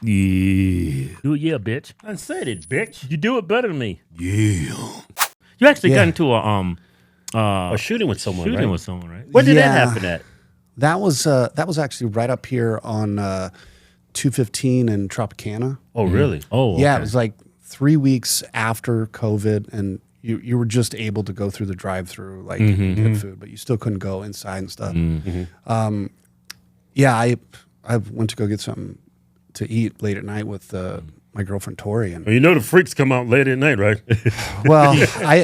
Yeah. Do it, yeah, bitch. I said it, bitch. You do it better than me. Yeah. You actually got into a shooting with someone, shooting right? with someone, right? Where did that happen at? That was actually right up here on 215 in Tropicana. Oh, really? Oh, Yeah, okay. it was like 3 weeks after COVID, and you were just able to go through the drive-through, like and get food, but you still couldn't go inside and stuff. Yeah, I went to go get something to eat late at night with my girlfriend Tori, and Well, you know the freaks come out late at night, right? well, I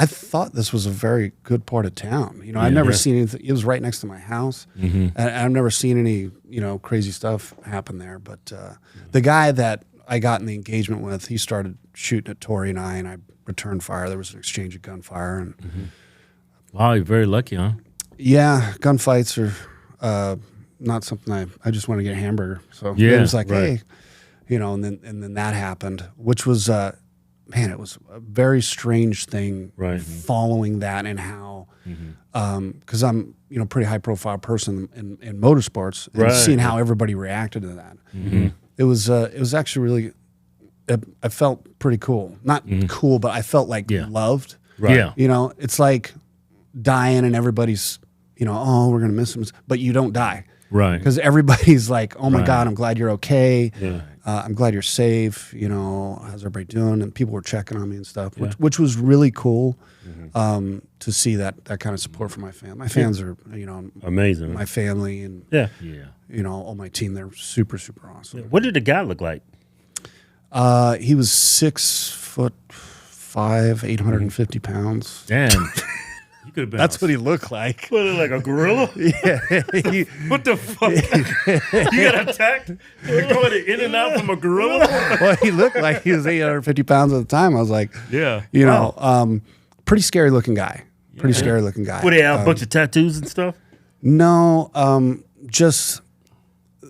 thought this was a very good part of town. You know, I've never seen anything. It was right next to my house, and I've never seen any crazy stuff happen there. But the guy that I got in the engagement with, he started shooting at Tori and I returned fire. There was an exchange of gunfire, and Wow, you're very lucky, huh? yeah, gunfights are not something I just want to get a hamburger. So Yeah, it was like, right. hey, and then that happened, which was man, it was a very strange thing, Right. following that, and how because I'm pretty high profile person in motorsports, and Right. seeing how everybody reacted to that. It was actually really, I felt pretty cool. Not cool, but I felt like loved. Right. Yeah. It's like dying and everybody's, oh, we're gonna miss him, but you don't die. Right. Because everybody's like, oh my Right. God, I'm glad you're okay. Yeah. I'm glad you're safe. How's everybody doing? And people were checking on me and stuff, which was really cool to see that kind of support from my family. My fans are, Amazing. my family and, Yeah. all my team. They're super, super awesome. What did the guy look like? He was 6'5", 850 pounds. Damn. You could have been. That's what he looked like. What, like a gorilla? What the fuck? You got attacked? You're going in and out from a gorilla? Well, he looked like he was 850 pounds at the time. I was like, Yeah. pretty scary looking guy. Pretty scary looking guy. What, they have a bunch of tattoos and stuff? No, just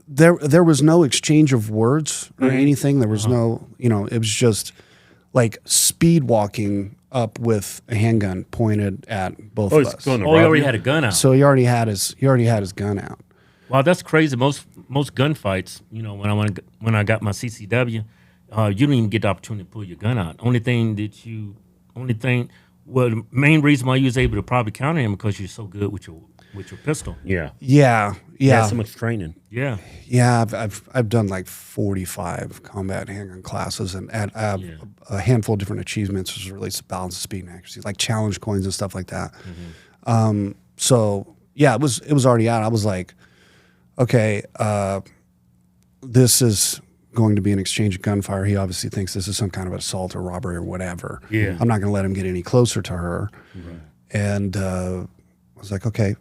there was no exchange of words or anything. There was no, it was just like speed walking up with a handgun pointed at both of he's us. going to Oh, he rob already you? had a gun out. So he already had his gun out. Wow, that's crazy. Most gunfights, when I got my CCW, you don't even get the opportunity to pull your gun out. Well, the main reason why you was able to probably counter him because you're so good with your pistol. Yeah. Yeah. Yeah. So much training. Yeah. Yeah, I've done like 45 combat handgun classes, and I have a handful of different achievements as it relates to balance, speed, and accuracy, like challenge coins and stuff like that. So yeah, it was already out. I was like, okay, this is going to be an exchange of gunfire. He obviously thinks this is some kind of assault or robbery or whatever. Yeah. I'm not going to let him get any closer to her. Right. And I was like, okay,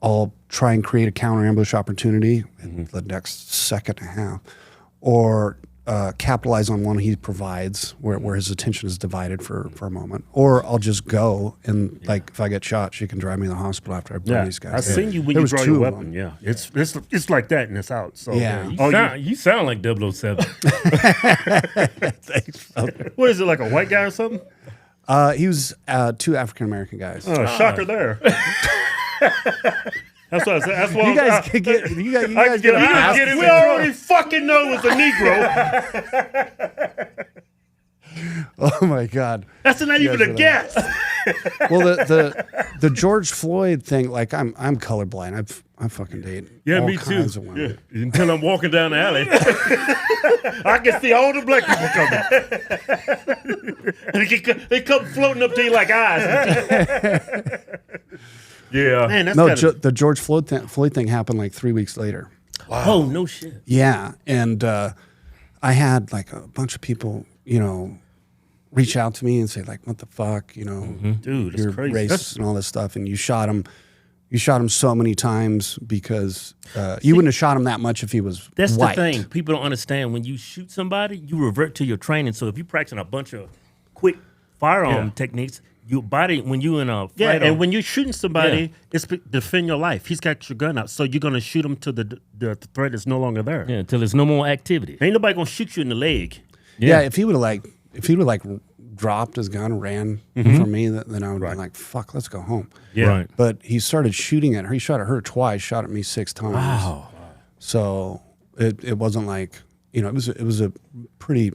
I'll try and create a counter ambush opportunity in the next second and a half, or capitalize on one he provides where his attention is divided for a moment, or I'll just go and like if I get shot, she can drive me to the hospital after I burn these guys. I've seen you when There you was draw two your of weapon. them. Yeah. It's like that and it's out. So Yeah. You sound like 007. What is it, like a white guy or something? He was two African American guys. Oh, shocker there. That's what I said. That's why You guys could get you guys get a pass. We already fucking know it's a Negro. Oh my God. That's not even a guess. Well, the George Floyd thing, like I'm colorblind. I fucking date Yeah, all me too. kinds of women. Yeah. Until I'm walking down the alley. I can see all the black people coming. And they come floating up to you like eyes. Yeah. Man, that's No, kinda, the George Floyd thing happened like 3 weeks later. Oh, no shit. Yeah, and I had like a bunch of people, reach out to me and say like, "What the fuck," dude, it's you're crazy. racist and all this stuff, and you shot him. You shot him so many times because you wouldn't have shot him that much if he was That's white. the thing. People don't understand. When you shoot somebody, you revert to your training. So if you're practicing a bunch of quick firearm techniques, your body, when you in a fight, and when you're shooting somebody, it's to defend your life. He's got your gun out, so you're gonna shoot him till the threat is no longer there. yeah, until there's no more activity. Ain't nobody gonna shoot you in the leg. Yeah, if he would have dropped his gun, and ran from me, then I would have been like, "Fuck, let's go home." Yeah. Right. But he started shooting at her. He shot at her twice, shot at me 6 times. Wow. So it wasn't like, it was a pretty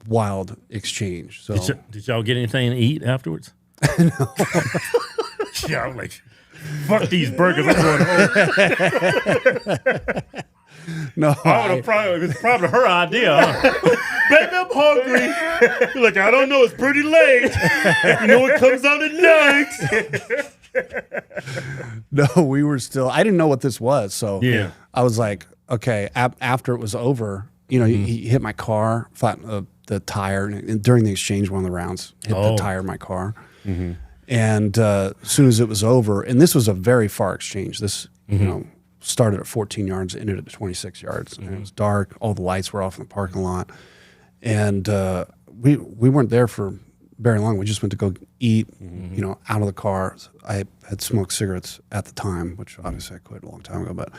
wild exchange. So Did y'all get anything to eat afterwards? No. Yeah, I'm like, fuck these burgers. I'm going home. no, It's probably her idea. Huh? Baby, I'm hungry. Like, I don't know. It's pretty late. It comes out at night. no, we were still. I didn't know what this was, so Yeah. I was like, okay. After it was over, he hit my car, flattened the tire, and during the exchange, one of the rounds hit the tire of my car. Mm-hmm. And as soon as it was over, and this was a very far exchange. This started at 14 yards, ended at 26 yards, and it was dark. All the lights were off in the parking lot, and we weren't there for very long. We just went to go eat, out of the car. I had smoked cigarettes at the time, which obviously I quit a long time ago, but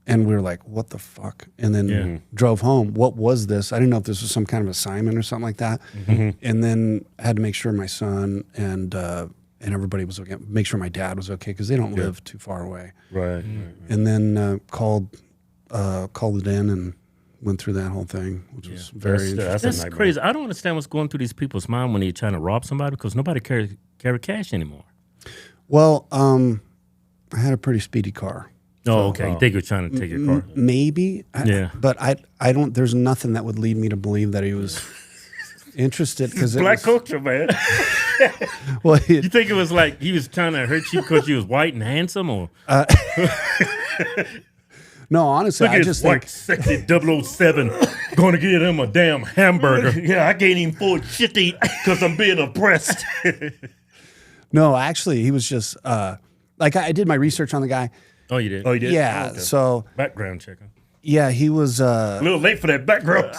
and we were like, what the fuck? And then drove home. What was this? I didn't know if this was some kind of assignment or something like that. Mm-hmm. And then had to make sure my son and everybody was okay. Make sure my dad was okay because they don't live too far away. Right. And then called it in and went through that whole thing, which was very interesting. That's crazy. I don't understand what's going through these people's mind when they're trying to rob somebody because nobody carry cash anymore. Well, I had a pretty speedy car. Oh, okay. You think you're trying to take your car? Maybe. Yeah. But I don't. There's nothing that would lead me to believe that he was interested because Black culture, man. Well, you think it was like he was trying to hurt you because you was white and handsome, or? No, honestly, Look at his white, sexy 007 going to get him a damn hamburger. Yeah, I can't even afford shit to eat because I'm being oppressed. No, actually, he was just like I did my research on the guy. Oh, you did? Oh, you did? Yeah. Oh, okay. So background checker. Yeah, he was a little late for that background.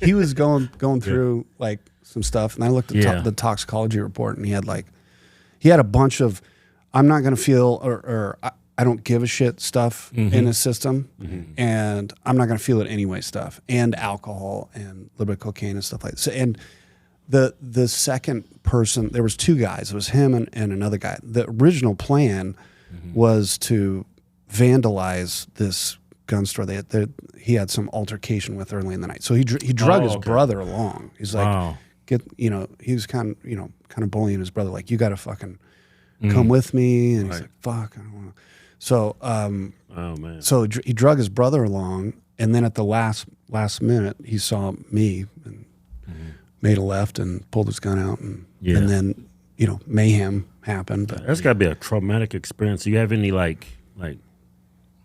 He was going through like some stuff, and I looked at the toxicology report, and he had a bunch of I'm not going to feel or I don't give a shit stuff in his system, and I'm not going to feel it anyway stuff, and alcohol and a little bit of cocaine and stuff like that. So, and the second person, there was two guys. It was him and another guy. The original plan was to vandalize this gun store. He had some altercation with early in the night, so he drug his brother along. He's like, he was kind of bullying his brother, like, you got to fucking come with me, and he's like, fuck, I don't want to. So, so he drug his brother along, and then at the last minute, he saw me and made a left and pulled his gun out, and then mayhem happened. But that's got to be a traumatic experience. Do you have any like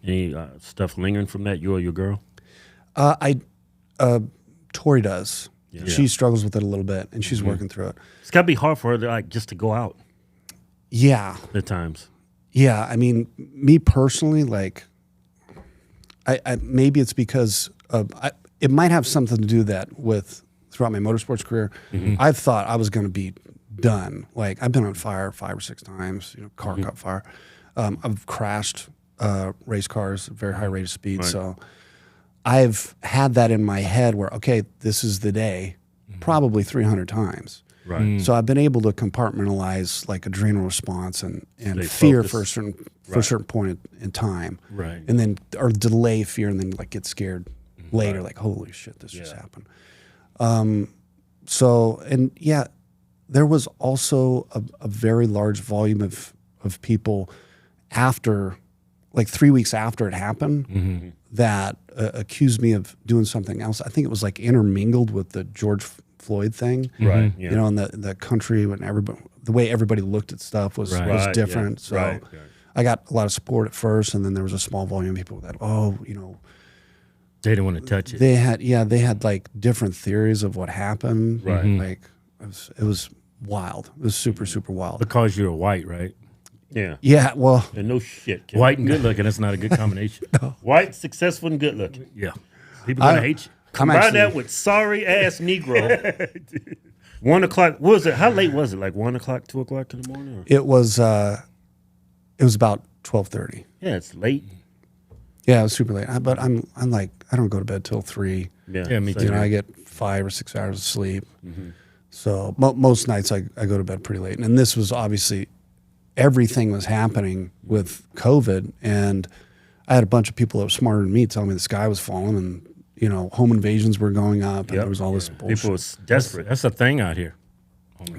any stuff lingering from that? You or your girl? Tori does. Yeah. She struggles with it a little bit, and she's working through it. It's got to be hard for her to just to go out. Yeah, at times. Yeah, I mean, me personally, like, I maybe it's because it might have something to do that with throughout my motorsports career. I've thought I was going to be done. Like, I've been on fire 5 or 6 times. Car caught fire. I've crashed race cars at very high rate of speed. Right. So I've had that in my head where, okay, this is the day, probably 300 times. Right. So I've been able to compartmentalize like adrenal response and fear for a certain point in time. Right. And then or delay fear and then like get scared later, like, holy shit, this just happened. There was also a very large volume of people after, like 3 weeks after it happened, that accused me of doing something else. I think it was like intermingled with the George Floyd thing, right? Yeah. In the country when the way everybody looked at stuff was different. Yeah. So I got a lot of support at first, and then there was a small volume of people that they didn't want to touch it. They had like different theories of what happened. Right, like it was wild. It was super wild. Because you're white, right? Yeah. Yeah. Well, and no shit. Kid. White and good looking. That's not a good combination. No. White, successful, and good looking. Yeah. People gonna hate you. Combine that with sorry ass Negro. 1 o'clock. What was it? How late was it? Like 1 o'clock, 2 o'clock in the morning? Or? It was about 12:30. Yeah, it's late. Yeah, it was super late. But I'm like, I don't go to bed till 3. Yeah, me too. I get 5 or 6 hours of sleep. So most nights I go to bed pretty late. And this was obviously everything was happening with COVID, and I had a bunch of people that were smarter than me telling me the sky was falling and, home invasions were going up and there was all this bullshit. People was desperate. That's a thing out here.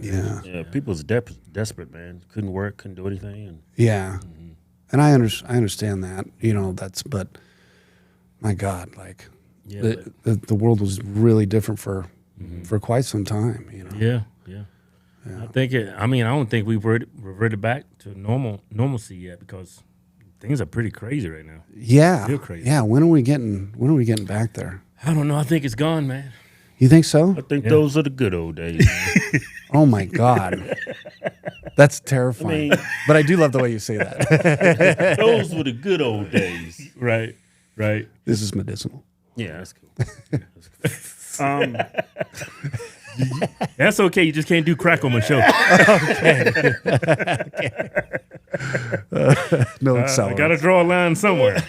Yeah. People was desperate, man. Couldn't work, couldn't do anything. And Yeah. And I understand that, but my God, like the world was really different for quite some time, Yeah. I think I don't think we've reverted back to normalcy yet because things are pretty crazy right now. Yeah. Real crazy. Yeah. When are we getting back there? I don't know. I think it's gone, man. You think so? I think those are the good old days. Man. Oh my God. That's terrifying. But I do love the way you say that. Those were the good old days. Right. This is medicinal. Yeah, that's cool. That's okay. You just can't do crack on my show. No I accelerants. got to draw a line somewhere.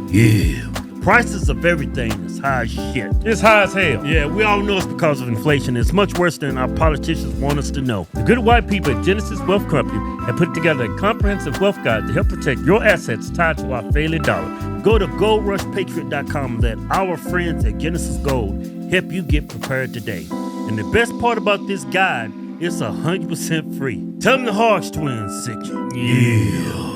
Yeah. Prices of everything is high as shit. It's high as hell. Yeah, we all know it's because of inflation. It's much worse than our politicians want us to know. The good white people at Genesis Wealth Company have put together a comprehensive wealth guide to help protect your assets tied to our failing dollar. Go to goldrushpatriot.com and let our friends at Genesis Gold help you get prepared today. And the best part about this guide, it's 100% free. Tell them the Hodgetwins sent you. Yeah.